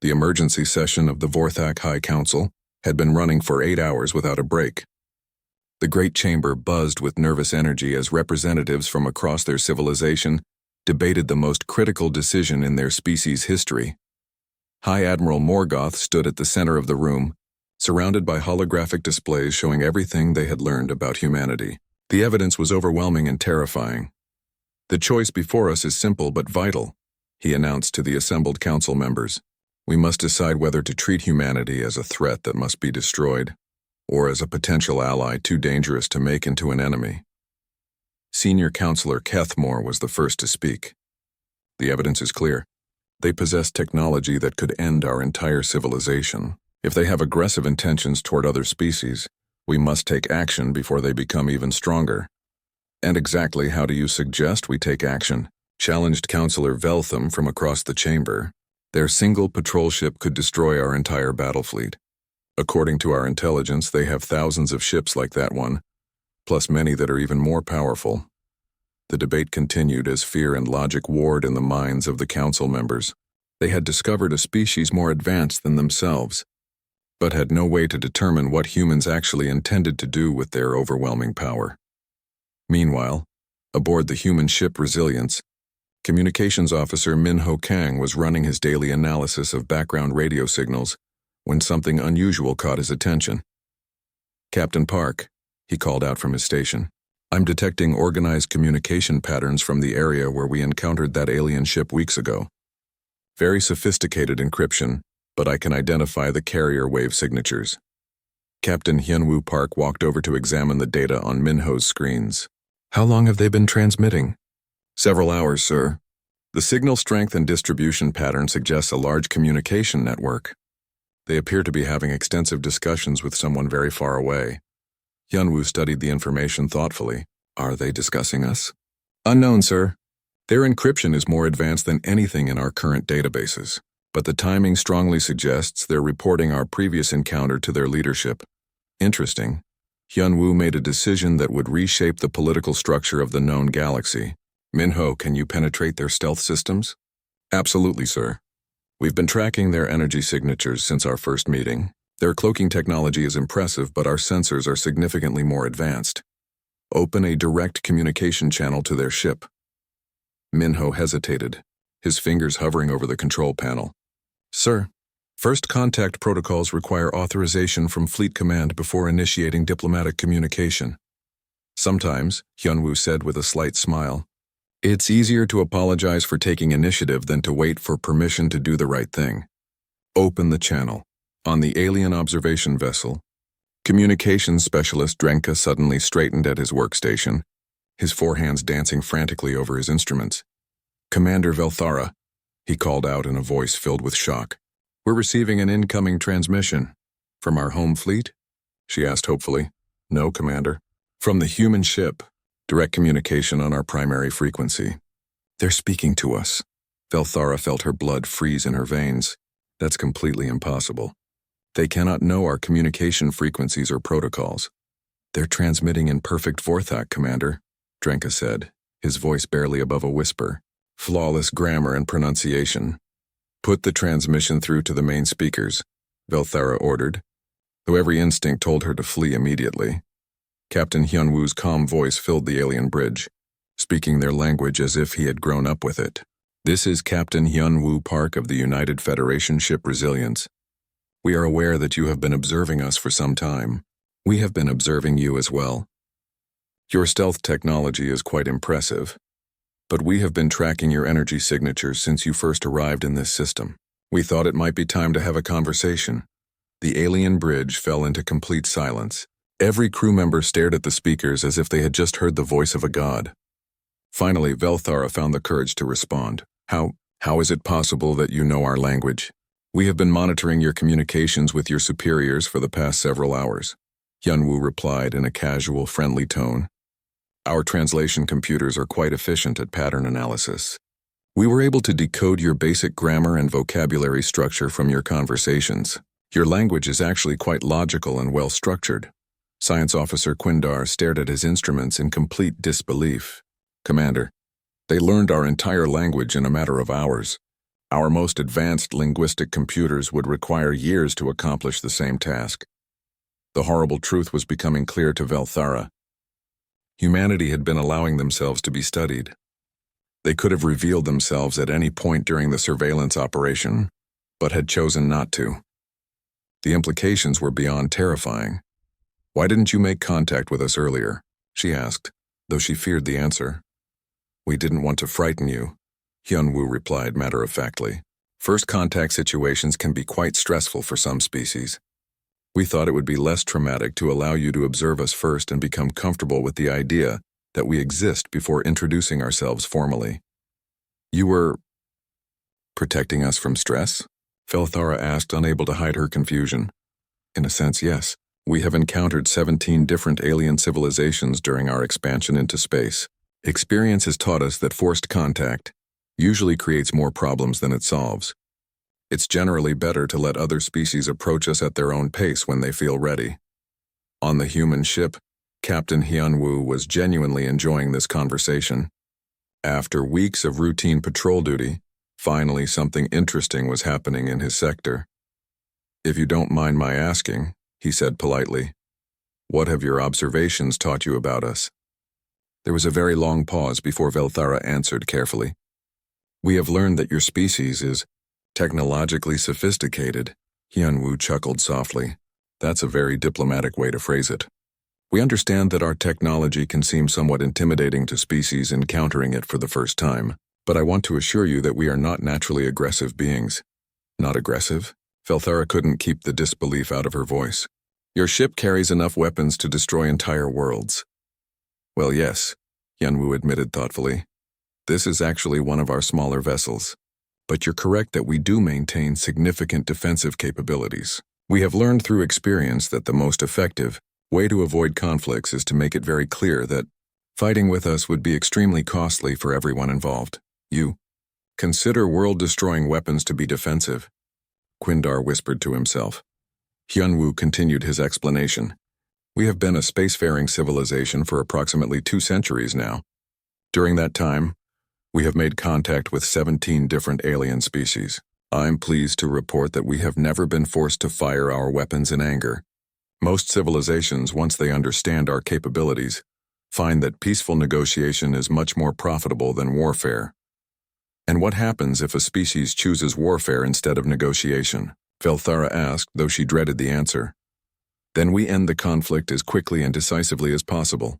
The emergency session of the Vorthak High Council had been running for 8 hours without a break. The great chamber buzzed with nervous energy as representatives from across their civilization debated the most critical decision in their species' history. High Admiral Morgoth stood at the center of the room, surrounded by holographic displays showing everything they had learned about humanity. The evidence was overwhelming and terrifying. "The choice before us is simple but vital," he announced to the assembled council members. "We must decide whether to treat humanity as a threat that must be destroyed, or as a potential ally too dangerous to make into an enemy." Senior Counselor Kethmore was the first to speak. "The evidence is clear. They possess technology that could end our entire civilization. If they have aggressive intentions toward other species, we must take action before they become even stronger." "And exactly how do you suggest we take action?" challenged Counselor Veltham from across the chamber. "Their single patrol ship could destroy our entire battle fleet. According to our intelligence, they have thousands of ships like that one, plus many that are even more powerful." The debate continued as fear and logic warred in the minds of the council members. They had discovered a species more advanced than themselves, but had no way to determine what humans actually intended to do with their overwhelming power. Meanwhile, aboard the human ship Resilience, Communications Officer Min-Ho Kang was running his daily analysis of background radio signals when something unusual caught his attention. "Captain Park," he called out from his station, "I'm detecting organized communication patterns from the area where we encountered that alien ship weeks ago. Very sophisticated encryption, but I can identify the carrier wave signatures." Captain Hyunwoo Park walked over to examine the data on Min-Ho's screens. "How long have they been transmitting?" "Several hours, sir. The signal strength and distribution pattern suggests a large communication network. They appear to be having extensive discussions with someone very far away." Hyunwoo studied the information thoughtfully. "Are they discussing us?" "Unknown, sir. Their encryption is more advanced than anything in our current databases, but the timing strongly suggests they're reporting our previous encounter to their leadership." "Interesting." Hyunwoo made a decision that would reshape the political structure of the known galaxy. "Min-Ho, can you penetrate their stealth systems?" "Absolutely, sir. We've been tracking their energy signatures since our first meeting. Their cloaking technology is impressive, but our sensors are significantly more advanced. Open a direct communication channel to their ship." Min-Ho hesitated, his fingers hovering over the control panel. "Sir, first contact protocols require authorization from Fleet Command before initiating diplomatic communication." "Sometimes," Hyunwoo said with a slight smile, "it's easier to apologize for taking initiative than to wait for permission to do the right thing. Open the channel." On the alien observation vessel, communications specialist Drenka suddenly straightened at his workstation, his forehands dancing frantically over his instruments. "Commander Velthara," he called out in a voice filled with shock. "We're receiving an incoming transmission." "From our home fleet?" she asked hopefully. "No, Commander. From the human ship. Direct communication on our primary frequency." "They're speaking to us." Velthara felt her blood freeze in her veins. "That's completely impossible. They cannot know our communication frequencies or protocols." "They're transmitting in perfect Vorthak, Commander," Drenka said, his voice barely above a whisper. "Flawless grammar and pronunciation." "Put the transmission through to the main speakers," Velthara ordered, though every instinct told her to flee immediately. Captain Hyunwoo's calm voice filled the alien bridge, speaking their language as if he had grown up with it. "This is Captain Hyunwoo Park of the United Federation ship Resilience. We are aware that you have been observing us for some time. We have been observing you as well. Your stealth technology is quite impressive, but we have been tracking your energy signatures since you first arrived in this system. We thought it might be time to have a conversation." The alien bridge fell into complete silence. Every crew member stared at the speakers as if they had just heard the voice of a god. Finally, Velthara found the courage to respond. How is it possible that you know our language?" "We have been monitoring your communications with your superiors for the past several hours," Hyunwoo replied in a casual, friendly tone. "Our translation computers are quite efficient at pattern analysis. We were able to decode your basic grammar and vocabulary structure from your conversations. Your language is actually quite logical and well-structured." Science Officer Quindar stared at his instruments in complete disbelief. "Commander, they learned our entire language in a matter of hours. Our most advanced linguistic computers would require years to accomplish the same task. The horrible truth was becoming clear to Velthara. Humanity had been allowing themselves to be studied. They could have revealed themselves at any point during the surveillance operation, but had chosen not to. The implications were beyond terrifying. "Why didn't you make contact with us earlier?" she asked, though she feared the answer. "We didn't want to frighten you," Hyunwoo replied matter-of-factly. "First contact situations can be quite stressful for some species. We thought it would be less traumatic to allow you to observe us first and become comfortable with the idea that we exist before introducing ourselves formally." "You were protecting us from stress?" Velthara asked, unable to hide her confusion. "In a sense, yes. We have encountered 17 different alien civilizations during our expansion into space. Experience has taught us that forced contact usually creates more problems than it solves. It's generally better to let other species approach us at their own pace when they feel ready." On the human ship, Captain Hyunwoo was genuinely enjoying this conversation. After weeks of routine patrol duty, finally something interesting was happening in his sector. "If you don't mind my asking," he said politely, "what have your observations taught you about us?" There was a very long pause before Velthara answered carefully. "We have learned that your species is technologically sophisticated." Hyunwoo chuckled softly. "That's a very diplomatic way to phrase it. We understand that our technology can seem somewhat intimidating to species encountering it for the first time, but I want to assure you that we are not naturally aggressive beings." "Not aggressive?" Velthara couldn't keep the disbelief out of her voice. "Your ship carries enough weapons to destroy entire worlds." "Well, yes," Hyunwoo admitted thoughtfully. "This is actually one of our smaller vessels. But you're correct that we do maintain significant defensive capabilities. We have learned through experience that the most effective way to avoid conflicts is to make it very clear that fighting with us would be extremely costly for everyone involved. You consider world-destroying weapons to be defensive," Quindar whispered to himself. Hyunwoo continued his explanation. "We have been a spacefaring civilization for approximately 2 centuries now. During that time, we have made contact with 17 different alien species. I'm pleased to report that we have never been forced to fire our weapons in anger. Most civilizations, once they understand our capabilities, find that peaceful negotiation is much more profitable than warfare." "And what happens if a species chooses warfare instead of negotiation?" Velthara asked, though she dreaded the answer. "Then we end the conflict as quickly and decisively as possible,"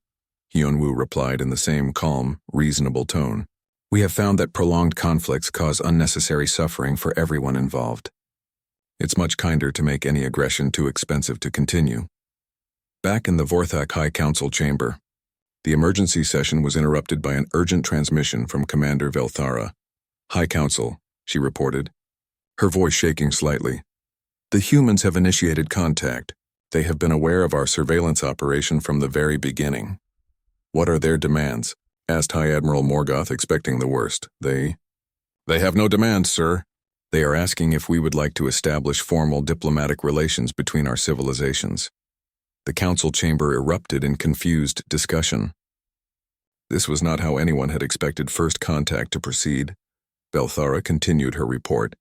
Hyunwoo replied in the same calm, reasonable tone. "We have found that prolonged conflicts cause unnecessary suffering for everyone involved. It's much kinder to make any aggression too expensive to continue." Back in the Vorthak High Council chamber, the emergency session was interrupted by an urgent transmission from Commander Velthara. "High Council," she reported, her voice shaking slightly. "The humans have initiated contact. They have been aware of our surveillance operation from the very beginning." "What are their demands?" asked High Admiral Morgoth, expecting the worst. They have no demands, sir. They are asking if we would like to establish formal diplomatic relations between our civilizations." The council chamber erupted in confused discussion. This was not how anyone had expected first contact to proceed. Velthara continued her report.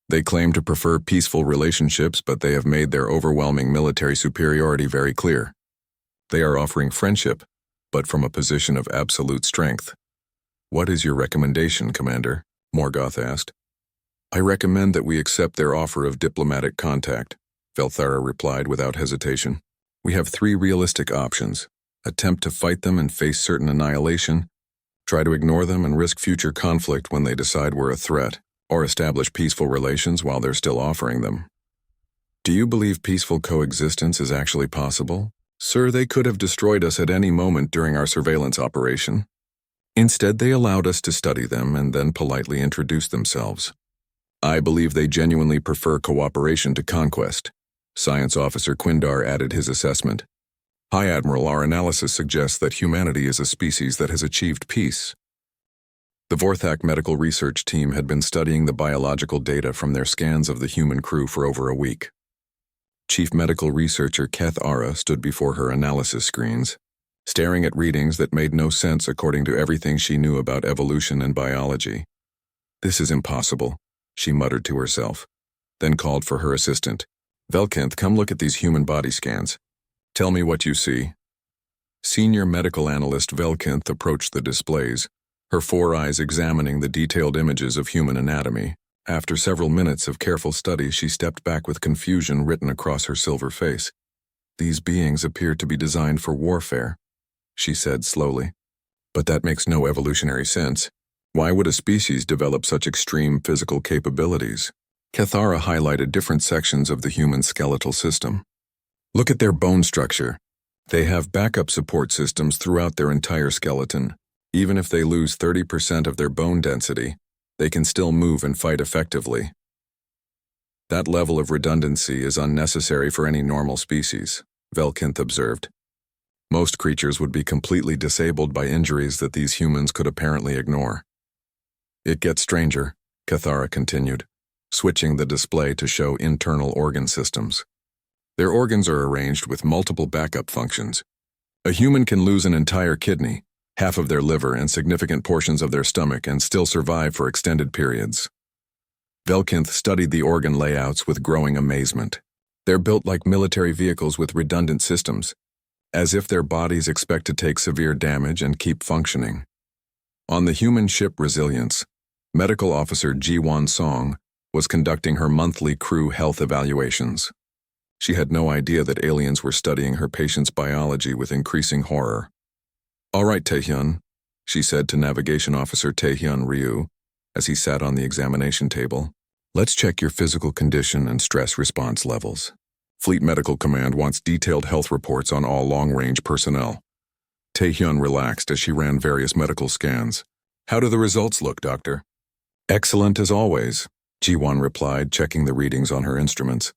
"They claim to prefer peaceful relationships, but they have made their overwhelming military superiority very clear. They are offering friendship, but from a position of absolute strength." "What is your recommendation, Commander?" Morgoth asked. "I recommend that we accept their offer of diplomatic contact," Velthara replied without hesitation. "We have 3 realistic options: attempt to fight them and face certain annihilation, try to ignore them and risk future conflict when they decide we're a threat, or establish peaceful relations while they're still offering them." "Do you believe peaceful coexistence is actually possible?" "Sir, they could have destroyed us at any moment during our surveillance operation. Instead, they allowed us to study them and then politely introduce themselves. I believe they genuinely prefer cooperation to conquest." Science Officer Quindar added his assessment. "High Admiral, our analysis suggests that humanity is a species that has achieved peace." The Vorthak medical research team had been studying the biological data from their scans of the human crew for over a week. Chief Medical Researcher Keth Ara stood before her analysis screens, staring at readings that made no sense according to everything she knew about evolution and biology. "This is impossible," she muttered to herself, then called for her assistant. Velkinth, come look at these human body scans. Tell me what you see. Senior medical analyst Velkinth approached the displays, her 4 eyes examining the detailed images of human anatomy. After several minutes of careful study, she stepped back with confusion written across her silver face. These beings appear to be designed for warfare, she said slowly. But that makes no evolutionary sense. Why would a species develop such extreme physical capabilities? Cathara highlighted different sections of the human skeletal system. Look at their bone structure. They have backup support systems throughout their entire skeleton. Even if they lose 30% of their bone density, they can still move and fight effectively. That level of redundancy is unnecessary for any normal species, Velkinth observed. Most creatures would be completely disabled by injuries that these humans could apparently ignore. It gets stranger, Cathara continued, switching the display to show internal organ systems. Their organs are arranged with multiple backup functions. A human can lose an entire kidney, half of their liver, and significant portions of their stomach and still survive for extended periods. Velkinth studied the organ layouts with growing amazement. They're built like military vehicles with redundant systems, as if their bodies expect to take severe damage and keep functioning. On the human ship Resilience, Medical Officer Ji-Won Song was conducting her monthly crew health evaluations. She had no idea that aliens were studying her patient's biology with increasing horror. All right, Taehyun, she said to Navigation Officer Taehyun Ryu as he sat on the examination table. Let's check your physical condition and stress response levels. Fleet Medical Command wants detailed health reports on all long-range personnel. Taehyun relaxed as she ran various medical scans. How do the results look, Doctor? Excellent as always, Ji-Won replied, checking the readings on her instruments.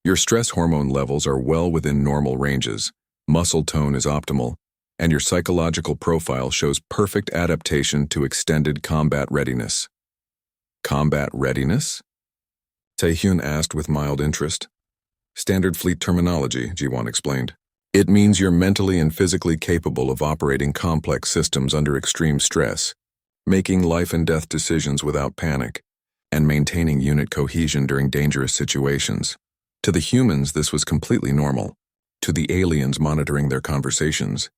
Your stress hormone levels are well within normal ranges, muscle tone is optimal, and your psychological profile shows perfect adaptation to extended combat readiness. Combat readiness? Taehyun asked with mild interest. Standard fleet terminology, Ji-Won explained. It means you're mentally and physically capable of operating complex systems under extreme stress, making life and death decisions without panic, and maintaining unit cohesion during dangerous situations. To the humans, this was completely normal. To the aliens monitoring their conversations,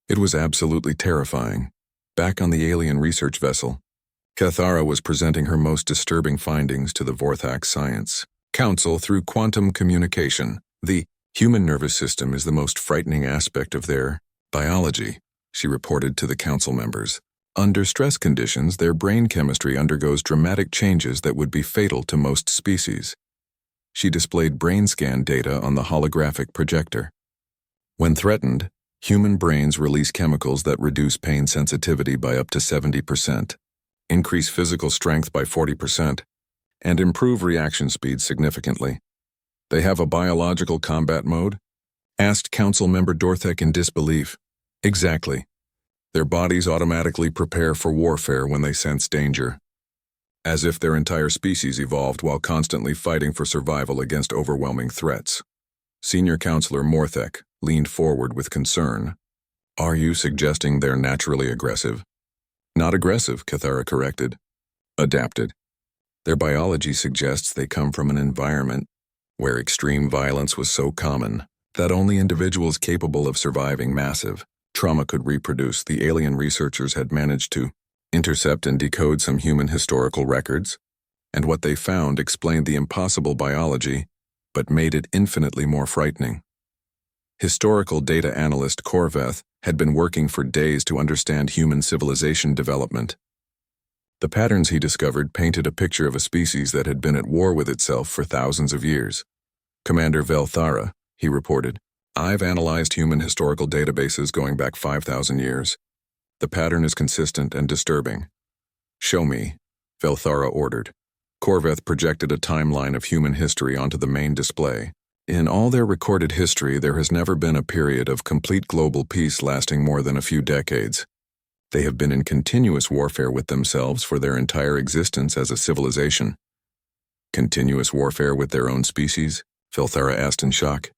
it was absolutely terrifying. Back on the alien research vessel, Cathara was presenting her most disturbing findings to the Vorthak Science Council through quantum communication. The human nervous system is the most frightening aspect of their biology, she reported to the council members. Under stress conditions, their brain chemistry undergoes dramatic changes that would be fatal to most species. She displayed brain scan data on the holographic projector. When threatened, human brains release chemicals that reduce pain sensitivity by up to 70%, increase physical strength by 40%, and improve reaction speed significantly. They have a biological combat mode? Asked Council Member Dorthek in disbelief. Exactly. Their bodies automatically prepare for warfare when they sense danger, as if their entire species evolved while constantly fighting for survival against overwhelming threats. Senior Counselor Morthek leaned forward with concern. Are you suggesting they're naturally aggressive? Not aggressive, Cathara corrected. Adapted. Their biology suggests they come from an environment where extreme violence was so common that only individuals capable of surviving massive trauma could reproduce. The alien researchers had managed to intercept and decode some human historical records, and what they found explained the impossible biology, but made it infinitely more frightening. Historical data analyst Korveth had been working for days to understand human civilization development. The patterns he discovered painted a picture of a species that had been at war with itself for thousands of years. Commander Velthara, he reported, I've analyzed human historical databases going back 5,000 years. The pattern is consistent and disturbing. Show me, Velthara ordered. Korveth projected a timeline of human history onto the main display. In all their recorded history, there has never been a period of complete global peace lasting more than a few decades. They have been in continuous warfare with themselves for their entire existence as a civilization. Continuous warfare with their own species? Velthara asked in shock.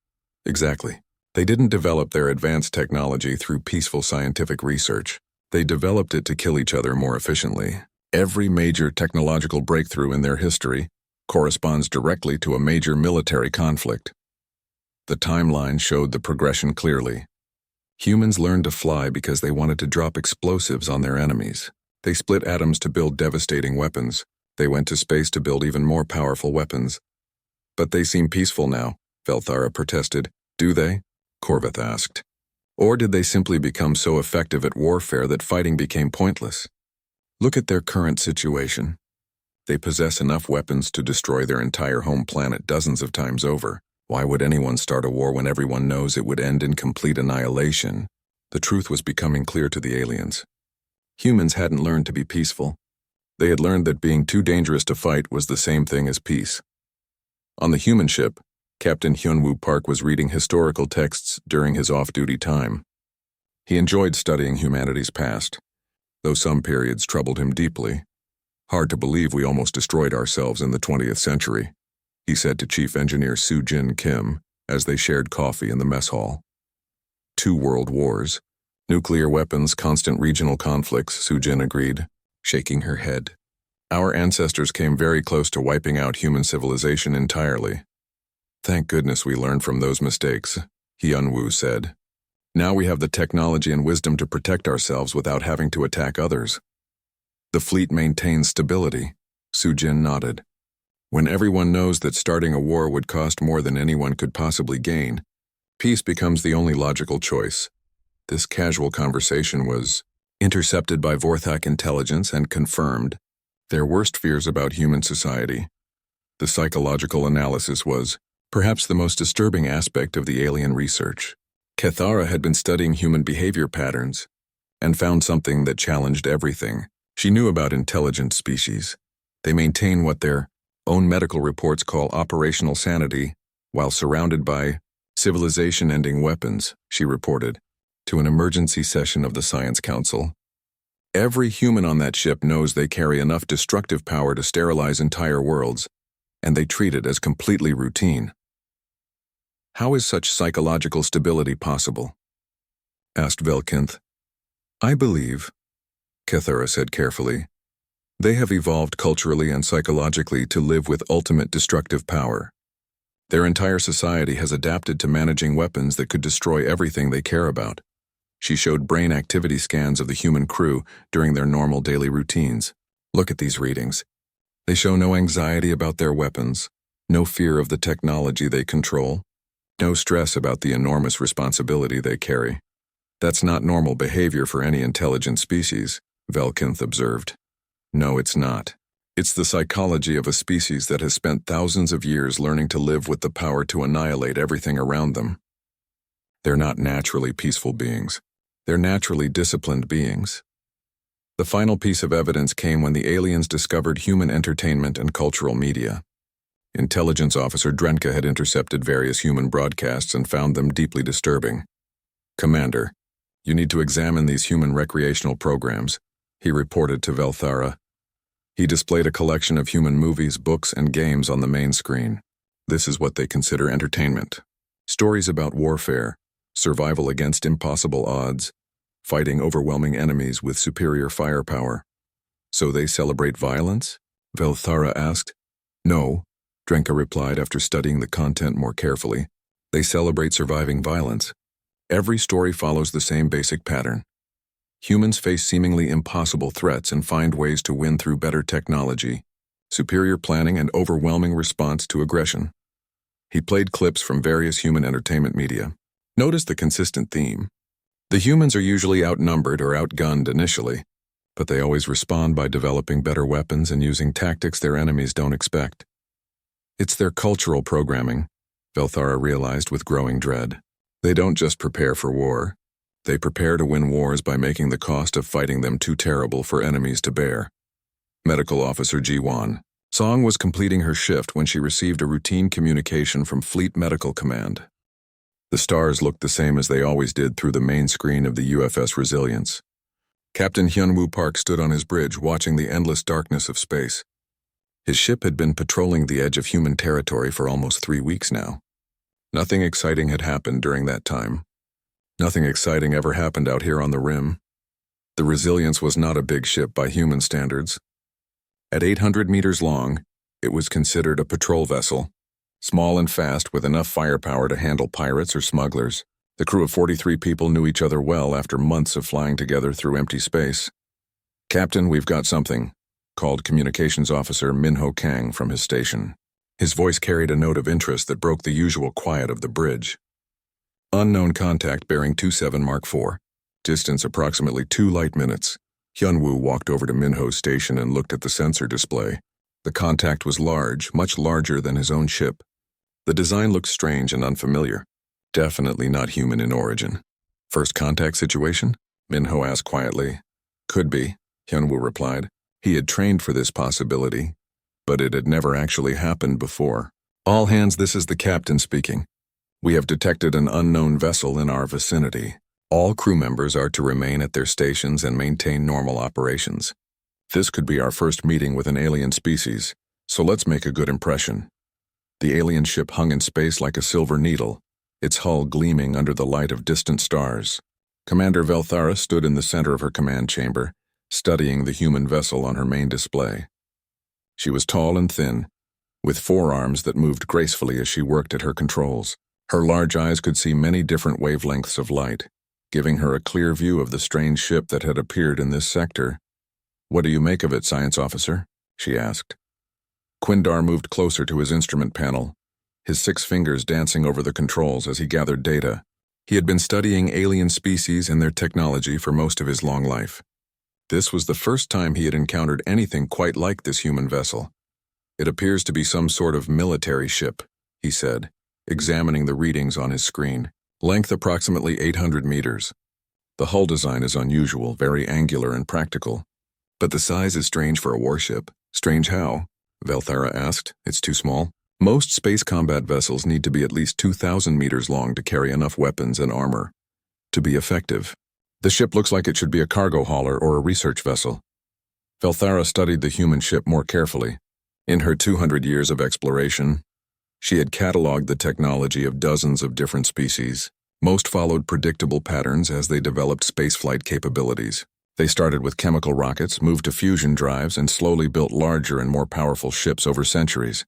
Exactly. They didn't develop their advanced technology through peaceful scientific research. They developed it to kill each other more efficiently. Every major technological breakthrough in their history corresponds directly to a major military conflict. The timeline showed the progression clearly. Humans learned to fly because they wanted to drop explosives on their enemies. They split atoms to build devastating weapons. They went to space to build even more powerful weapons. But they seem peaceful now, Velthara protested. Do they? Corvith asked. Or did they simply become so effective at warfare that fighting became pointless? Look at their current situation. They possess enough weapons to destroy their entire home planet dozens of times over. Why would anyone start a war when everyone knows it would end in complete annihilation? The truth was becoming clear to the aliens. Humans hadn't learned to be peaceful. They had learned that being too dangerous to fight was the same thing as peace. On the human ship, Captain Hyunwoo Park was reading historical texts during his off-duty time. He enjoyed studying humanity's past, though some periods troubled him deeply. Hard to believe we almost destroyed ourselves in the 20th century, he said to Chief Engineer Soo-Jin Kim as they shared coffee in the mess hall. 2 world wars, nuclear weapons, constant regional conflicts, Soo-Jin agreed, shaking her head. Our ancestors came very close to wiping out human civilization entirely. Thank goodness we learned from those mistakes, Hyunwoo said. Now we have the technology and wisdom to protect ourselves without having to attack others. The fleet maintains stability, Soo-Jin nodded. When everyone knows that starting a war would cost more than anyone could possibly gain, peace becomes the only logical choice. This casual conversation was intercepted by Vorthak intelligence and confirmed their worst fears about human society. The psychological analysis was perhaps the most disturbing aspect of the alien research. Kethara had been studying human behavior patterns and found something that challenged everything. She knew about intelligent species. They maintain what their own medical reports call operational sanity while surrounded by civilization-ending weapons, she reported to an emergency session of the Science Council. Every human on that ship knows they carry enough destructive power to sterilize entire worlds, and they treat it as completely routine. How is such psychological stability possible? Asked Velkinth. I believe, Kethara said carefully, they have evolved culturally and psychologically to live with ultimate destructive power. Their entire society has adapted to managing weapons that could destroy everything they care about. She showed brain activity scans of the human crew during their normal daily routines. Look at these readings. They show no anxiety about their weapons, no fear of the technology they control, no stress about the enormous responsibility they carry. That's not normal behavior for any intelligent species, Velkinth observed. No, it's not. It's the psychology of a species that has spent thousands of years learning to live with the power to annihilate everything around them. They're not naturally peaceful beings. They're naturally disciplined beings. The final piece of evidence came when the aliens discovered human entertainment and cultural media. Intelligence Officer Drenka had intercepted various human broadcasts and found them deeply disturbing. Commander, you need to examine these human recreational programs, he reported to Velthara. He displayed a collection of human movies, books, and games on the main screen. This is what they consider entertainment. Stories about warfare, survival against impossible odds, fighting overwhelming enemies with superior firepower. So they celebrate violence? Velthara asked. No, Drenka replied after studying the content more carefully. They celebrate surviving violence. Every story follows the same basic pattern. Humans face seemingly impossible threats and find ways to win through better technology, superior planning, and overwhelming response to aggression. He played clips from various human entertainment media. Notice the consistent theme. The humans are usually outnumbered or outgunned initially, but they always respond by developing better weapons and using tactics their enemies don't expect. It's their cultural programming, Velthara realized with growing dread. They don't just prepare for war. They prepare to win wars by making the cost of fighting them too terrible for enemies to bear. Medical Officer Ji-Won. Song was completing her shift when she received a routine communication from Fleet Medical Command. The stars looked the same as they always did through the main screen of the UFS Resilience. Captain Hyunwoo Park stood on his bridge watching the endless darkness of space. His ship had been patrolling the edge of human territory for almost 3 weeks now. Nothing exciting had happened during that time. Nothing exciting ever happened out here on the rim. The Resilience was not a big ship by human standards, At 800 meters long, it was considered a patrol vessel, small and fast with enough firepower to handle pirates or smugglers. The crew of 43 people knew each other well after months of flying together through empty space. "Captain, we've got something," called Communications Officer Minho Kang from his station. His voice carried a note of interest that broke the usual quiet of the bridge. "Unknown contact bearing 27 Mark IV. Distance approximately 2 light minutes." Hyunwoo walked over to Minho's station and looked at the sensor display. The contact was large, much larger than his own ship. The design looked strange and unfamiliar. Definitely not human in origin. "First contact situation?" Minho asked quietly. "Could be," Hyunwoo replied. He had trained for this possibility, but it had never actually happened before. "All hands, this is the captain speaking. We have detected an unknown vessel in our vicinity. All crew members are to remain at their stations and maintain normal operations. This could be our first meeting with an alien species, so let's make a good impression." The alien ship hung in space like a silver needle, its hull gleaming under the light of distant stars. Commander Velthara stood in the center of her command chamber, studying the human vessel on her main display. She was tall and thin, with forearms that moved gracefully as she worked at her controls. Her large eyes could see many different wavelengths of light, giving her a clear view of the strange ship that had appeared in this sector. "What do you make of it, Science Officer?" she asked. Quindar moved closer to his instrument panel, his 6 fingers dancing over the controls as he gathered data. He had been studying alien species and their technology for most of his long life. This was the first time he had encountered anything quite like this human vessel. "It appears to be some sort of military ship," he said, examining the readings on his screen. "Length approximately 800 meters. The hull design is unusual, very angular and practical. But the size is strange for a warship." "Strange how?" Velthara asked. "It's too small." "Most space combat vessels need to be at least 2,000 meters long to carry enough weapons and armor to be effective. The ship looks like it should be a cargo hauler or a research vessel." Velthara studied the human ship more carefully. In her 200 years of exploration, she had cataloged the technology of dozens of different species. Most followed predictable patterns as they developed spaceflight capabilities. They started with chemical rockets, moved to fusion drives, and slowly built larger and more powerful ships over centuries.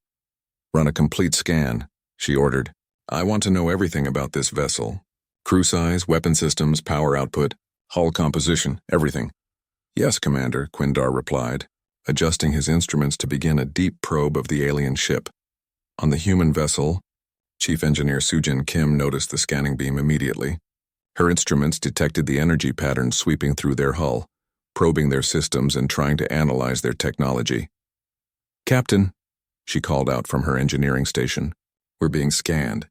"Run a complete scan," she ordered. "I want to know everything about this vessel. Crew size, weapon systems, power output, hull composition, everything." "Yes, Commander," Quindar replied, adjusting his instruments to begin a deep probe of the alien ship. On the human vessel, Chief Engineer Sujin Kim noticed the scanning beam immediately. Her instruments detected the energy patterns sweeping through their hull, probing their systems and trying to analyze their technology. "Captain," she called out from her engineering station, "we're being scanned.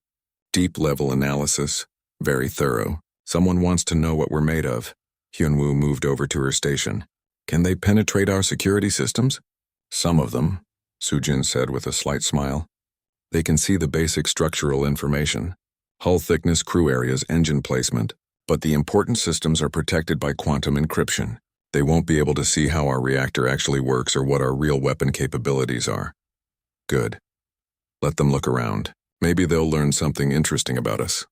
Deep-level analysis, very thorough. Someone wants to know what we're made of." Hyunwoo moved over to her station. "Can they penetrate our security systems?" "Some of them," Sujin said with a slight smile. "They can see the basic structural information, hull thickness, crew areas, engine placement, but the important systems are protected by quantum encryption. They won't be able to see how our reactor actually works or what our real weapon capabilities are." "Good. Let them look around. Maybe they'll learn something interesting about us."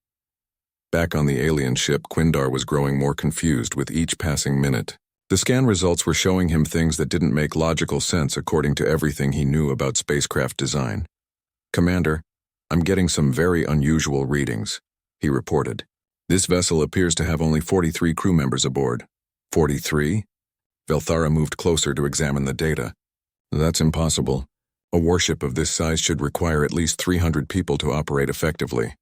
Back on the alien ship, Quindar was growing more confused with each passing minute. The scan results were showing him things that didn't make logical sense according to everything he knew about spacecraft design. "Commander, I'm getting some very unusual readings," he reported. "This vessel appears to have only 43 crew members aboard." 43? Velthara moved closer to examine the data. "That's impossible. A warship of this size should require at least 300 people to operate effectively."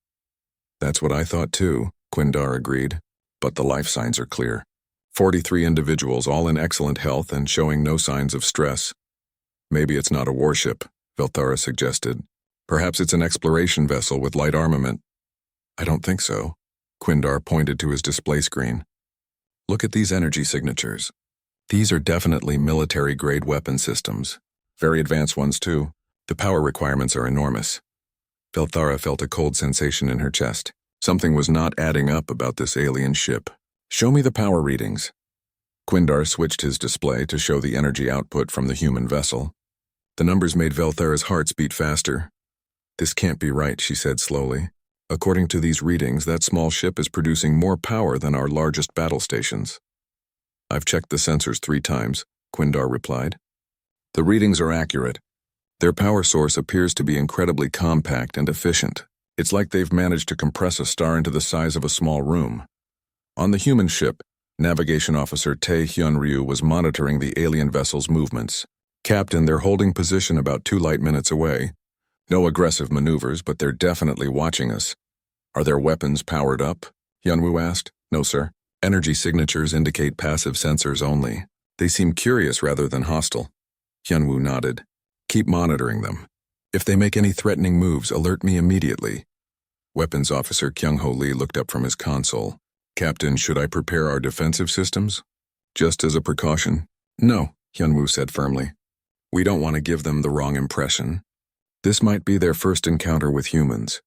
"That's what I thought too," Quindar agreed. "But the life signs are clear. 43 individuals, all in excellent health and showing no signs of stress." "Maybe it's not a warship," Velthara suggested. "Perhaps it's an exploration vessel with light armament." "I don't think so." Quindar pointed to his display screen. "Look at these energy signatures. These are definitely military-grade weapon systems. Very advanced ones, too. The power requirements are enormous." Velthara felt a cold sensation in her chest. Something was not adding up about this alien ship. "Show me the power readings." Quindar switched his display to show the energy output from the human vessel. The numbers made Velthara's hearts beat faster. "This can't be right," she said slowly. "According to these readings, that small ship is producing more power than our largest battle stations." "I've checked the sensors 3 times," Quindar replied. The readings are accurate. Their power source appears to be incredibly compact and efficient. It's like they've managed to compress a star into the size of a small room. On the human ship, Navigation Officer Tae Hyun-ryu was monitoring the alien vessel's movements. Captain, they're holding position about 2 light minutes away. No aggressive maneuvers, but they're definitely watching us. Are their weapons powered up? Hyun-woo asked. No, sir. Energy signatures indicate passive sensors only. They seem curious rather than hostile. Hyun-woo nodded. Keep monitoring them. If they make any threatening moves, alert me immediately. Weapons Officer Kyung-ho Lee looked up from his console. Captain, should I prepare our defensive systems? Just as a precaution? No, Hyun-woo said firmly. We don't want to give them the wrong impression. This might be their first encounter with humans.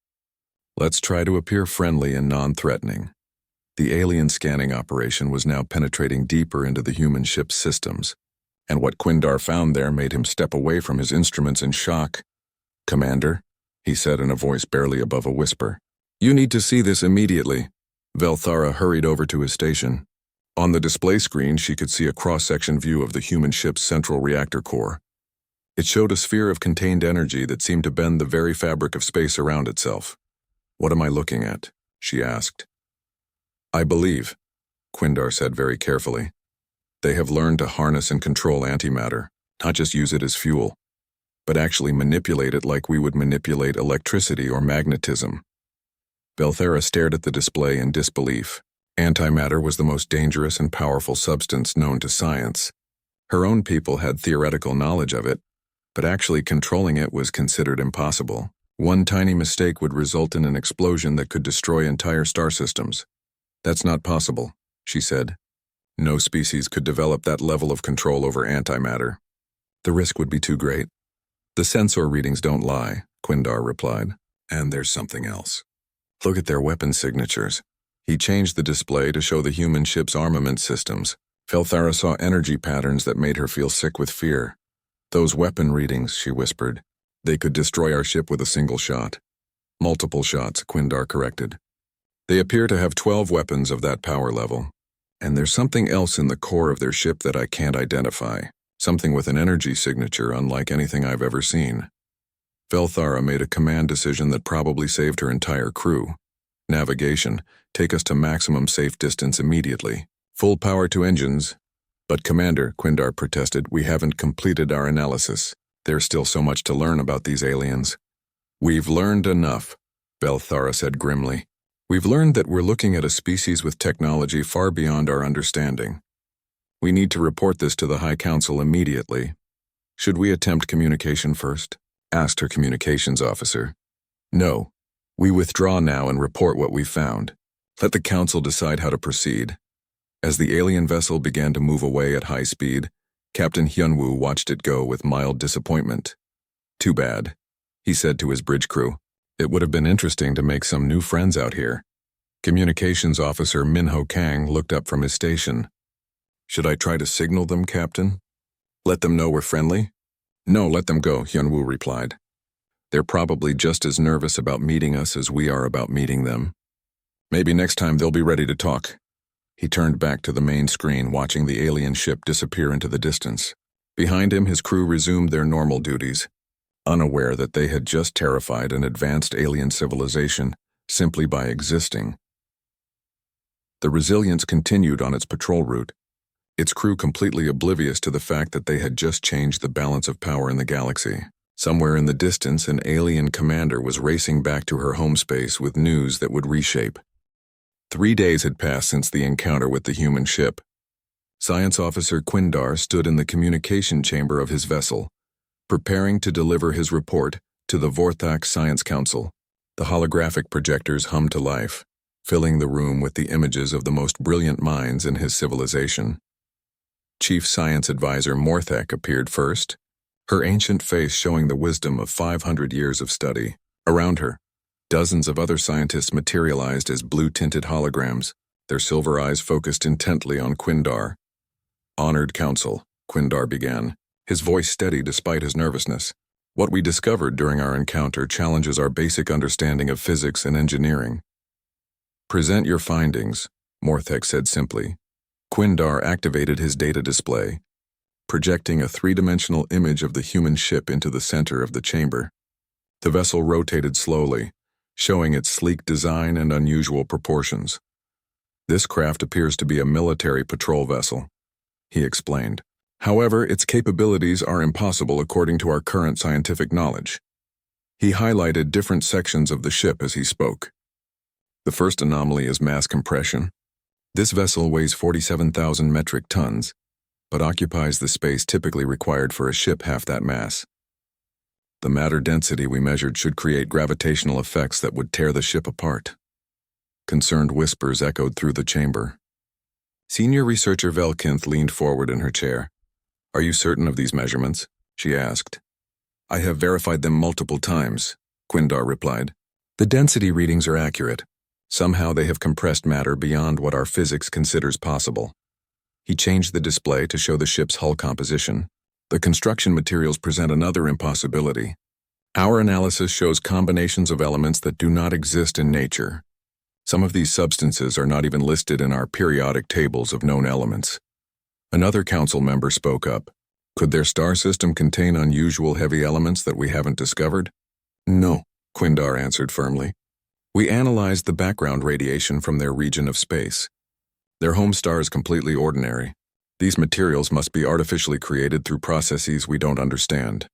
Let's try to appear friendly and non-threatening. The alien scanning operation was now penetrating deeper into the human ship's systems, and what Quindar found there made him step away from his instruments in shock. Commander, he said in a voice barely above a whisper. You need to see this immediately. Velthara hurried over to his station. On the display screen, she could see a cross-section view of the human ship's central reactor core. It showed a sphere of contained energy that seemed to bend the very fabric of space around itself. What am I looking at? She asked. I believe, Quindar said very carefully. They have learned to harness and control antimatter, not just use it as fuel, but actually manipulate it like we would manipulate electricity or magnetism. Velthara stared at the display in disbelief. Antimatter was the most dangerous and powerful substance known to science. Her own people had theoretical knowledge of it, but actually controlling it was considered impossible. One tiny mistake would result in an explosion that could destroy entire star systems. That's not possible, she said. No species could develop that level of control over antimatter. The risk would be too great. The sensor readings don't lie, Quindar replied. And there's something else. Look at their weapon signatures. He changed the display to show the human ship's armament systems. Velthara saw energy patterns that made her feel sick with fear. Those weapon readings, she whispered. They could destroy our ship with a single shot. Multiple shots, Quindar corrected. They appear to have 12 weapons of that power level. And there's something else in the core of their ship that I can't identify. Something with an energy signature unlike anything I've ever seen. Velthara made a command decision that probably saved her entire crew. Navigation, take us to maximum safe distance immediately. Full power to engines. But Commander, Quindar protested, we haven't completed our analysis. There's still so much to learn about these aliens. We've learned enough, Velthara said grimly. We've learned that we're looking at a species with technology far beyond our understanding. We need to report this to the High Council immediately. Should we attempt communication first? Asked her communications officer. No. We withdraw now and report what we found. Let the Council decide how to proceed. As the alien vessel began to move away at high speed, Captain Hyun-woo watched it go with mild disappointment. Too bad, he said to his bridge crew. It would have been interesting to make some new friends out here. Communications officer Min-ho Kang looked up from his station. Should I try to signal them, Captain? Let them know we're friendly? No, let them go, Hyun-woo replied. They're probably just as nervous about meeting us as we are about meeting them. Maybe next time they'll be ready to talk. He turned back to the main screen, watching the alien ship disappear into the distance. Behind him, his crew resumed their normal duties, unaware that they had just terrified an advanced alien civilization simply by existing. The Resilience continued on its patrol route, its crew completely oblivious to the fact that they had just changed the balance of power in the galaxy. Somewhere in the distance, an alien commander was racing back to her home space with news that would reshape. 3 days had passed since the encounter with the human ship. Science Officer Quindar stood in the communication chamber of his vessel, preparing to deliver his report to the Vorthak Science Council. The holographic projectors hummed to life, filling the room with the images of the most brilliant minds in his civilization. Chief Science Advisor Morthek appeared first, her ancient face showing the wisdom of 500 years of study. Around her, dozens of other scientists materialized as blue-tinted holograms, their silver eyes focused intently on Quindar. Honored Council, Quindar began, his voice steady despite his nervousness. What we discovered during our encounter challenges our basic understanding of physics and engineering. Present your findings, Morthek said simply. Quindar activated his data display. projecting a three-dimensional image of the human ship into the center of the chamber. The vessel rotated slowly, showing its sleek design and unusual proportions. "This craft appears to be a military patrol vessel," he explained. "However, its capabilities are impossible according to our current scientific knowledge." He highlighted different sections of the ship as he spoke. The first anomaly is mass compression. This vessel weighs 47,000 metric tons, but occupies the space typically required for a ship half that mass. The matter density we measured should create gravitational effects that would tear the ship apart. Concerned whispers echoed through the chamber. Senior researcher Velkinth leaned forward in her chair. "Are you certain of these measurements?" she asked. "I have verified them multiple times," Quindar replied. "The density readings are accurate. Somehow they have compressed matter beyond what our physics considers possible." He changed the display to show the ship's hull composition. "The construction materials present another impossibility. Our analysis shows combinations of elements that do not exist in nature. Some of these substances are not even listed in our periodic tables of known elements." Another council member spoke up. "Could their star system contain unusual heavy elements that we haven't discovered?" "No," Quindar answered firmly. "We analyzed the background radiation from their region of space. Their home star is completely ordinary. These materials must be artificially created through processes we don't understand."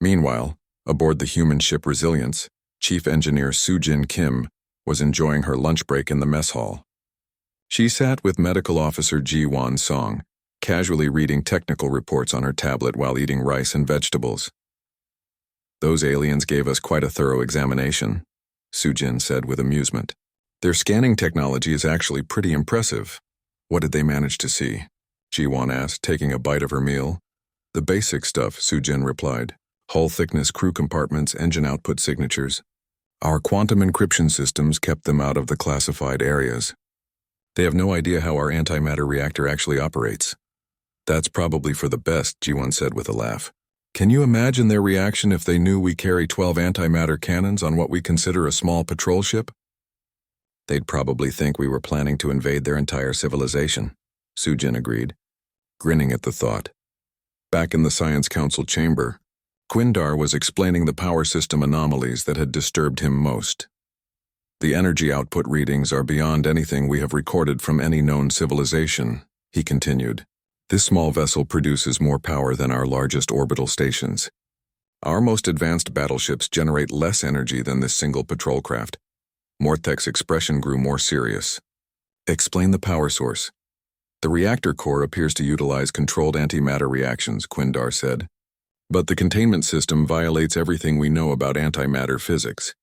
Meanwhile, aboard the human ship Resilience, Chief Engineer Sujin Kim was enjoying her lunch break in the mess hall. She sat with Medical Officer Ji-Won Song, casually reading technical reports on her tablet while eating rice and vegetables. "Those aliens gave us quite a thorough examination," Sujin said with amusement. "Their scanning technology is actually pretty impressive." "What did they manage to see?" Ji-Won asked, taking a bite of her meal. "The basic stuff," Sujin replied. "Hull thickness, crew compartments, engine output signatures. Our quantum encryption systems kept them out of the classified areas. They have no idea how our antimatter reactor actually operates." "That's probably for the best," Ji-Won said with a laugh. "Can you imagine their reaction if they knew we carry 12 antimatter cannons on what we consider a small patrol ship?" "They'd probably think we were planning to invade their entire civilization," Sujin agreed, grinning at the thought. Back in the Science Council chamber, Quindar was explaining the power system anomalies that had disturbed him most. "The energy output readings are beyond anything we have recorded from any known civilization," he continued. "This small vessel produces more power than our largest orbital stations. Our most advanced battleships generate less energy than this single patrol craft." Mortek's expression grew more serious. "Explain the power source." "The reactor core appears to utilize controlled antimatter reactions," Quindar said. "But the containment system violates everything we know about antimatter physics.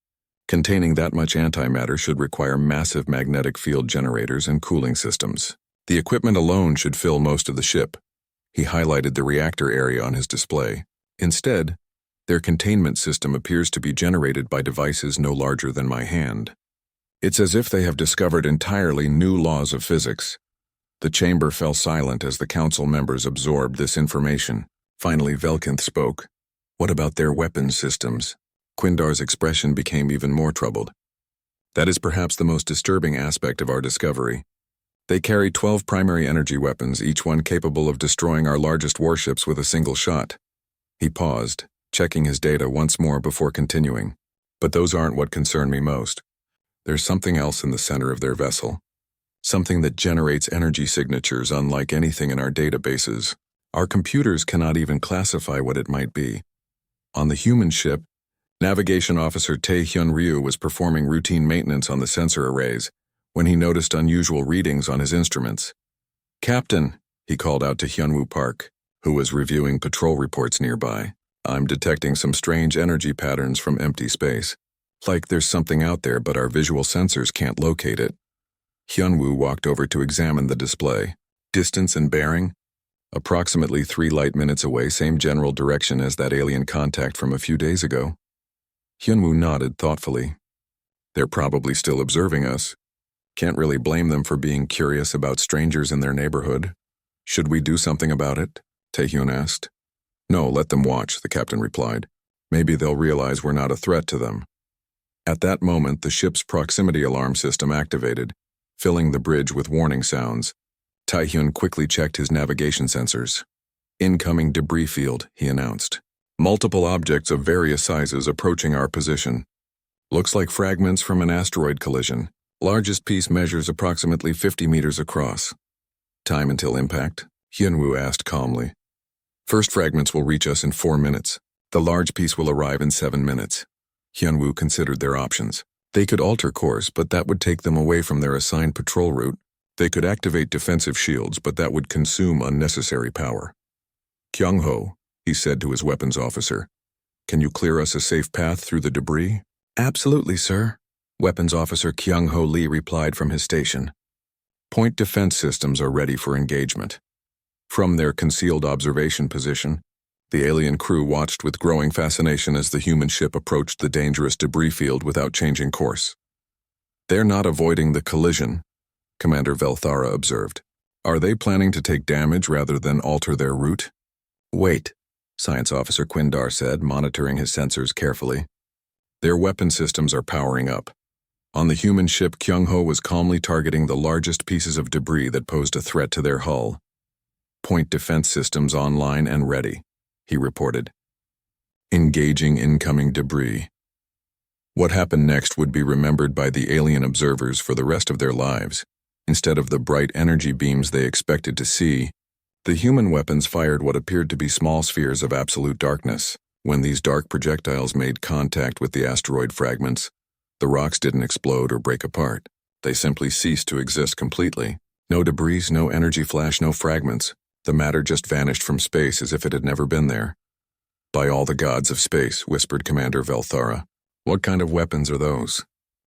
Containing that much antimatter should require massive magnetic field generators and cooling systems. The equipment alone should fill most of the ship." He highlighted the reactor area on his display. "Instead, their containment system appears to be generated by devices no larger than my hand. It's as if they have discovered entirely new laws of physics." The chamber fell silent as the council members absorbed this information. Finally, Velkinth spoke. "What about their weapons systems?" Quindar's expression became even more troubled. "That is perhaps the most disturbing aspect of our discovery. They carry 12 primary energy weapons, each one capable of destroying our largest warships with a single shot." He paused, checking his data once more before continuing. "But those aren't what concern me most. There's something else in the center of their vessel. Something that generates energy signatures unlike anything in our databases. Our computers cannot even classify what it might be." On the human ship, Navigation Officer Tae-hyun Ryu was performing routine maintenance on the sensor arrays when he noticed unusual readings on his instruments. "Captain," he called out to Hyunwoo Park, who was reviewing patrol reports nearby. "I'm detecting some strange energy patterns from empty space. Like there's something out there, but our visual sensors can't locate it." Hyunwoo walked over to examine the display. "Distance and bearing? Approximately 3 light minutes away, same general direction as that alien contact from a few days ago." Hyunwoo nodded thoughtfully. "They're probably still observing us. Can't really blame them for being curious about strangers in their neighborhood. Should we do something about it?" Taehyun asked. "No, let them watch," the captain replied. "Maybe they'll realize we're not a threat to them." At that moment, the ship's proximity alarm system activated, filling the bridge with warning sounds. Taehyun quickly checked his navigation sensors. Incoming debris field, he announced. Multiple objects of various sizes approaching our position. Looks like fragments from an asteroid collision. Largest piece measures approximately 50 meters across. Time until impact? Hyunwoo asked calmly. First fragments will reach us in 4 minutes. The large piece will arrive in 7 minutes. Hyunwoo considered their options. They could alter course, but that would take them away from their assigned patrol route. They could activate defensive shields, but that would consume unnecessary power. Kyung-ho, he said to his weapons officer, can you clear us a safe path through the debris? Absolutely, sir. Weapons Officer Kyung-ho Lee replied from his station. Point defense systems are ready for engagement. From their concealed observation position, the alien crew watched with growing fascination as the human ship approached the dangerous debris field without changing course. They're not avoiding the collision, Commander Velthara observed. Are they planning to take damage rather than alter their route? Wait, Science Officer Quindar said, monitoring his sensors carefully. Their weapon systems are powering up. On the human ship, Kyung-ho was calmly targeting the largest pieces of debris that posed a threat to their hull. Point defense systems online and ready, he reported. Engaging incoming debris. What happened next would be remembered by the alien observers for the rest of their lives. Instead of the bright energy beams they expected to see, the human weapons fired what appeared to be small spheres of absolute darkness. When these dark projectiles made contact with the asteroid fragments, the rocks didn't explode or break apart. They simply ceased to exist completely. No debris, no energy flash, no fragments. The matter just vanished from space as if it had never been there. By all the gods of space, whispered Commander Velthara. What kind of weapons are those?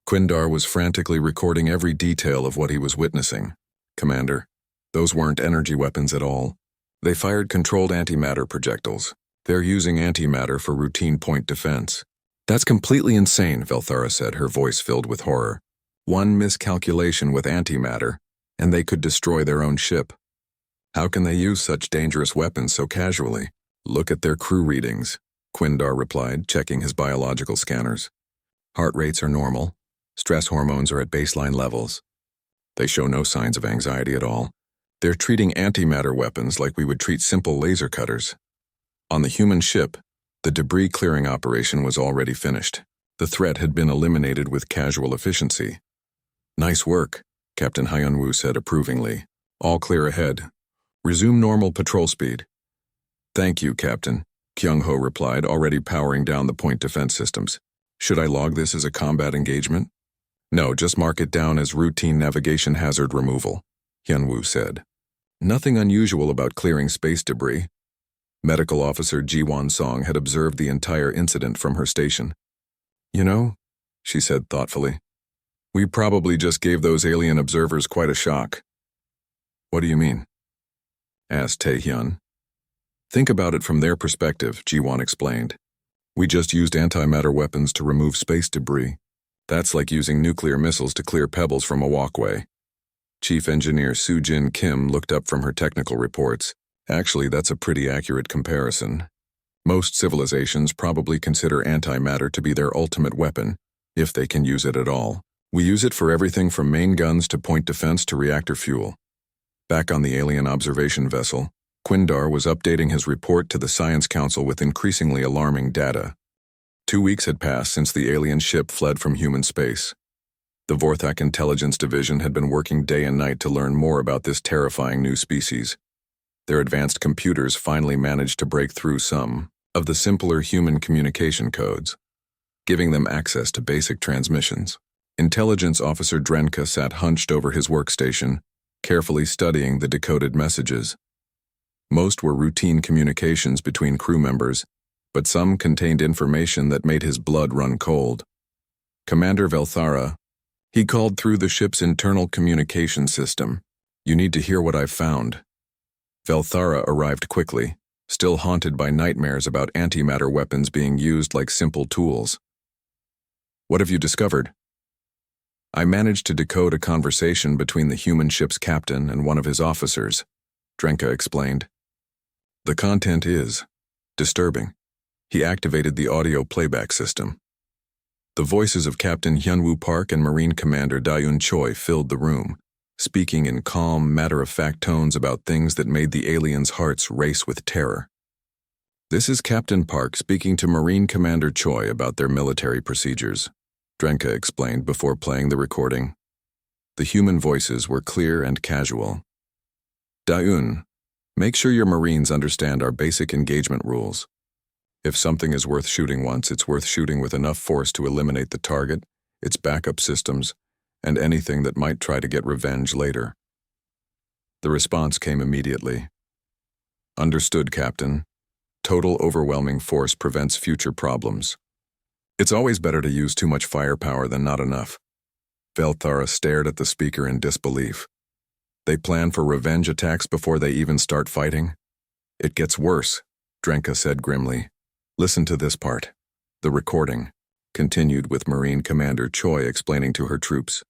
Quindar was frantically recording every detail of what he was witnessing. Commander, those weren't energy weapons at all. They fired controlled antimatter projectiles. They're using antimatter for routine point defense. That's completely insane, Velthara said, her voice filled with horror. One miscalculation with antimatter, and they could destroy their own ship. How can they use such dangerous weapons so casually? Look at their crew readings, Quindar replied, checking his biological scanners. Heart rates are normal. Stress hormones are at baseline levels. They show no signs of anxiety at all. They're treating antimatter weapons like we would treat simple laser cutters. On the human ship, the debris clearing operation was already finished. The threat had been eliminated with casual efficiency. Nice work, Captain Hyunwoo said approvingly. All clear ahead. Resume normal patrol speed. Thank you, Captain, Kyung-ho replied, already powering down the point defense systems. Should I log this as a combat engagement? No, just mark it down as routine navigation hazard removal, Hyunwoo said. Nothing unusual about clearing space debris. Medical Officer Ji-won Song had observed the entire incident from her station. You know, she said thoughtfully, we probably just gave those alien observers quite a shock. What do you mean? Asked Tae-hyun. Think about it from their perspective, Ji-won explained. We just used antimatter weapons to remove space debris. That's like using nuclear missiles to clear pebbles from a walkway. Chief Engineer Soo-jin Kim looked up from her technical reports. Actually, that's a pretty accurate comparison. Most civilizations probably consider antimatter to be their ultimate weapon, if they can use it at all. We use it for everything from main guns to point defense to reactor fuel. Back on the alien observation vessel, Quindar was updating his report to the Science Council with increasingly alarming data. 2 weeks had passed since the alien ship fled from human space. The Vorthak Intelligence Division had been working day and night to learn more about this terrifying new species. Their advanced computers finally managed to break through some of the simpler human communication codes, giving them access to basic transmissions. Intelligence Officer Drenka sat hunched over his workstation, carefully studying the decoded messages. Most were routine communications between crew members, but some contained information that made his blood run cold. Commander Velthara, he called through the ship's internal communication system. You need to hear what I've found. Velthara arrived quickly, still haunted by nightmares about antimatter weapons being used like simple tools. What have you discovered? I managed to decode a conversation between the human ship's captain and one of his officers, Drenka explained. The content is disturbing. He activated the audio playback system. The voices of Captain Hyunwoo Park and Marine Commander Dayun Choi filled the room, speaking in calm, matter-of-fact tones about things that made the aliens' hearts race with terror. "This is Captain Park speaking to Marine Commander Choi about their military procedures," Drenka explained before playing the recording. The human voices were clear and casual. "Daeun, make sure your Marines understand our basic engagement rules. If something is worth shooting once, it's worth shooting with enough force to eliminate the target, its backup systems, and anything that might try to get revenge later." The response came immediately. "Understood, Captain. Total overwhelming force prevents future problems. It's always better to use too much firepower than not enough." Velthara stared at the speaker in disbelief. "They plan for revenge attacks before they even start fighting?" "It gets worse," Drenka said grimly. "Listen to this part." The recording continued with Marine Commander Choi explaining to her troops.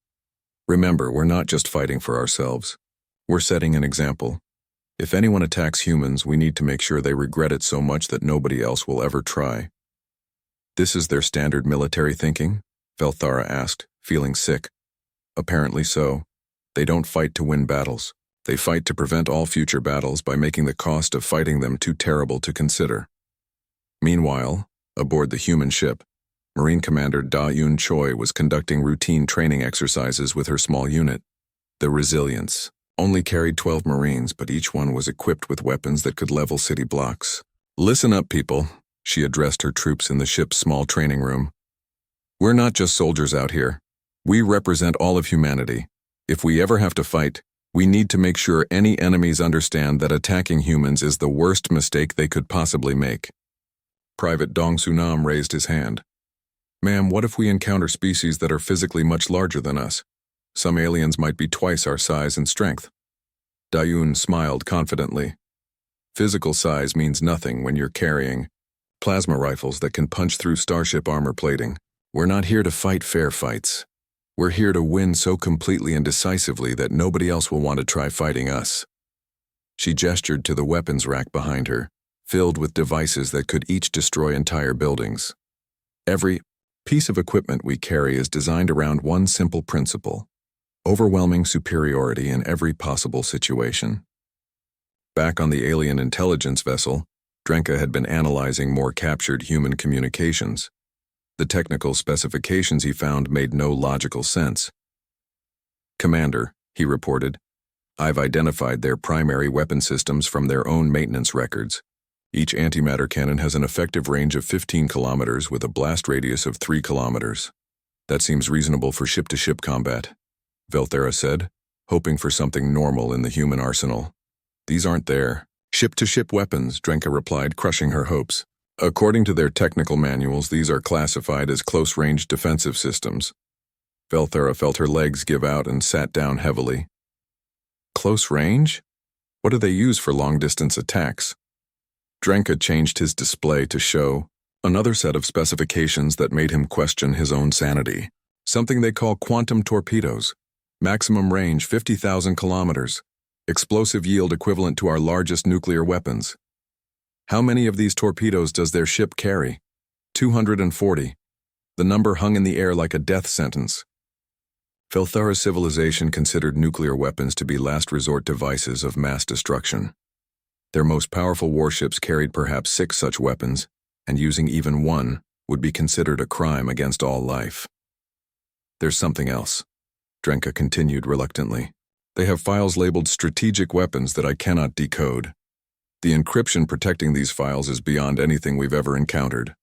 "Remember, we're not just fighting for ourselves. We're setting an example. If anyone attacks humans, we need to make sure they regret it so much that nobody else will ever try." "This is their standard military thinking?" Velthara asked, feeling sick. "Apparently so. They don't fight to win battles. They fight to prevent all future battles by making the cost of fighting them too terrible to consider." Meanwhile, aboard the human ship, Marine Commander Da-Yoon Choi was conducting routine training exercises with her small unit. The Resilience only carried 12 Marines, but each one was equipped with weapons that could level city blocks. "Listen up, people," she addressed her troops in the ship's small training room. "We're not just soldiers out here. We represent all of humanity. If we ever have to fight, we need to make sure any enemies understand that attacking humans is the worst mistake they could possibly make." Private Dong Sunam raised his hand. "Ma'am, what if we encounter species that are physically much larger than us? Some aliens might be twice our size and strength." Daeun smiled confidently. "Physical size means nothing when you're carrying plasma rifles that can punch through starship armor plating. We're not here to fight fair fights. We're here to win so completely and decisively that nobody else will want to try fighting us." She gestured to the weapons rack behind her, filled with devices that could each destroy entire buildings. "Every piece of equipment we carry is designed around one simple principle: overwhelming superiority in every possible situation." Back on the alien intelligence vessel, Drenka had been analyzing more captured human communications. The technical specifications he found made no logical sense. "Commander," he reported, "I've identified their primary weapon systems from their own maintenance records. Each antimatter cannon has an effective range of 15 kilometers with a blast radius of 3 kilometers. That seems reasonable for ship-to-ship combat," Velthara said, hoping for something normal in the human arsenal. "These aren't their ship-to-ship weapons," Drenka replied, crushing her hopes. "According to their technical manuals, these are classified as close-range defensive systems." Velthara felt her legs give out and sat down heavily. "Close range? What do they use for long-distance attacks?" Drenka changed his display to show another set of specifications that made him question his own sanity. "Something they call quantum torpedoes. Maximum range 50,000 kilometers. Explosive yield equivalent to our largest nuclear weapons." "How many of these torpedoes does their ship carry?" 240. The number hung in the air like a death sentence. Velthara's civilization considered nuclear weapons to be last resort devices of mass destruction. Their most powerful warships carried perhaps 6 such weapons, and using even one would be considered a crime against all life. "There's something else," Drenka continued reluctantly. "They have files labeled strategic weapons that I cannot decode. The encryption protecting these files is beyond anything we've ever encountered."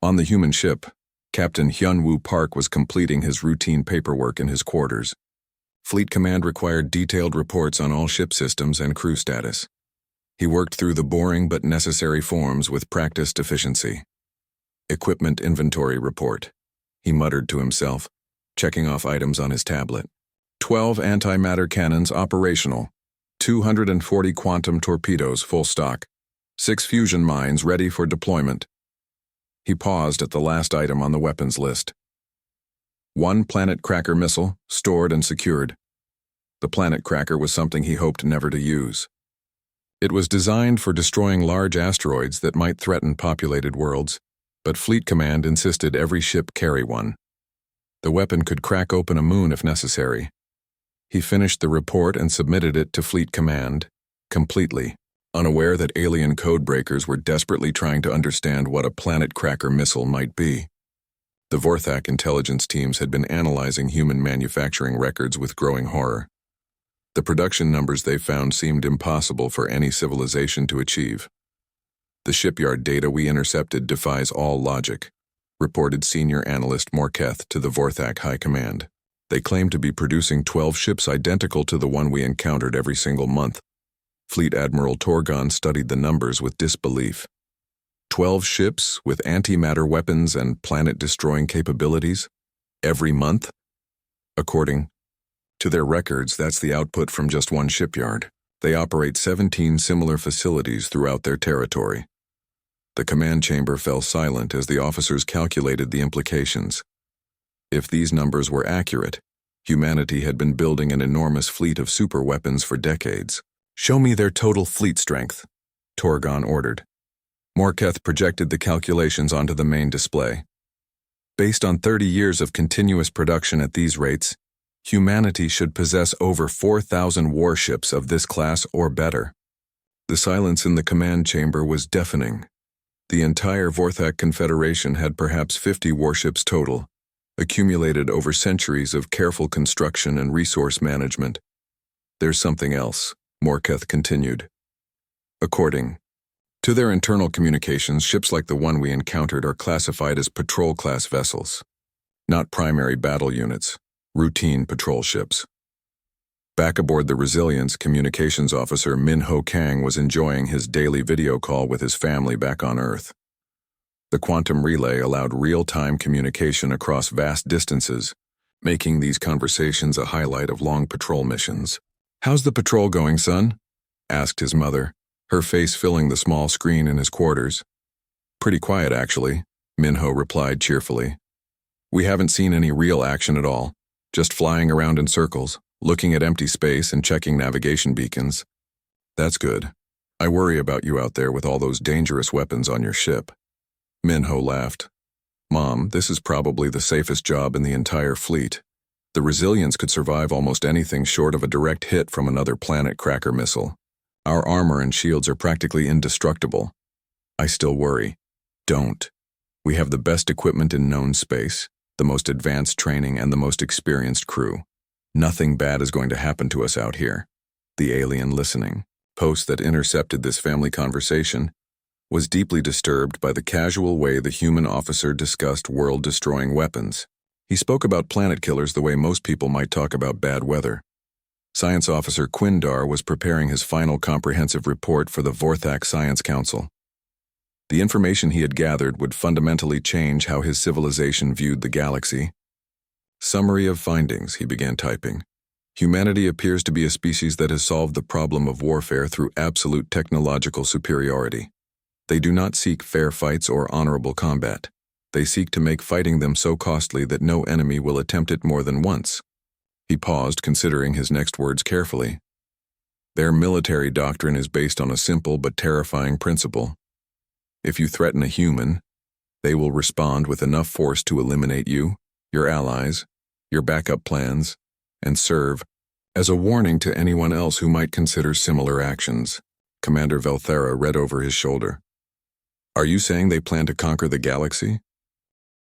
On the human ship, Captain Hyun-Woo Park was completing his routine paperwork in his quarters. Fleet Command required detailed reports on all ship systems and crew status. He worked through the boring but necessary forms with practiced efficiency. "Equipment inventory report," he muttered to himself, checking off items on his tablet. 12 antimatter cannons operational. 240 quantum torpedoes full stock. 6 fusion mines ready for deployment. He paused at the last item on the weapons list. 1 planet cracker missile, stored and secured. The planet cracker was something he hoped never to use. It was designed for destroying large asteroids that might threaten populated worlds, but Fleet Command insisted every ship carry one. The weapon could crack open a moon if necessary. He finished the report and submitted it to Fleet Command, completely, unaware that alien codebreakers were desperately trying to understand what a planet cracker missile might be. The Vorthak intelligence teams had been analyzing human manufacturing records with growing horror. The production numbers they found seemed impossible for any civilization to achieve. "The shipyard data we intercepted defies all logic," reported Senior Analyst Morketh to the Vorthak High Command. "They claim to be producing 12 ships identical to the one we encountered every single month." Fleet Admiral Torgon studied the numbers with disbelief. 12 ships with antimatter weapons and planet-destroying capabilities? Every month? According to their records, that's the output from just one shipyard. They operate 17 similar facilities throughout their territory. The command chamber fell silent as the officers calculated the implications. If these numbers were accurate, humanity had been building an enormous fleet of superweapons for decades. "Show me their total fleet strength," Torgon ordered. Morketh projected the calculations onto the main display. "Based on 30 years of continuous production at these rates, humanity should possess over 4,000 warships of this class or better." The silence in the command chamber was deafening. The entire Vorthak Confederation had perhaps 50 warships total, accumulated over centuries of careful construction and resource management. "There's something else," Morketh continued. "According to their internal communications, ships like the one we encountered are classified as patrol-class vessels, not primary battle units, routine patrol ships." Back aboard the Resilience, Communications Officer Min Ho Kang was enjoying his daily video call with his family back on Earth. The quantum relay allowed real-time communication across vast distances, making these conversations a highlight of long patrol missions. "How's the patrol going, son?" asked his mother, her face filling the small screen in his quarters. "Pretty quiet, actually," Minho replied cheerfully. "We haven't seen any real action at all, just flying around in circles, looking at empty space and checking navigation beacons." "That's good. I worry about you out there with all those dangerous weapons on your ship." Minho laughed. "Mom, this is probably the safest job in the entire fleet. The Resilience could survive almost anything short of a direct hit from another planet cracker missile. Our armor and shields are practically indestructible. I still worry." "Don't. We have the best equipment in known space, the most advanced training, and the most experienced crew. Nothing bad is going to happen to us out here." The alien listening post that intercepted this family conversation was deeply disturbed by the casual way the human officer discussed world-destroying weapons. He spoke about planet killers the way most people might talk about bad weather. Science Officer Quindar was preparing his final comprehensive report for the Vorthak Science Council. The information he had gathered would fundamentally change how his civilization viewed the galaxy. "Summary of findings," he began typing. "Humanity appears to be a species that has solved the problem of warfare through absolute technological superiority. They do not seek fair fights or honorable combat. They seek to make fighting them so costly that no enemy will attempt it more than once." He paused, considering his next words carefully. "Their military doctrine is based on a simple but terrifying principle. If you threaten a human, they will respond with enough force to eliminate you, your allies, your backup plans, and serve as a warning to anyone else who might consider similar actions." Commander Velthera read over his shoulder. "Are you saying they plan to conquer the galaxy?"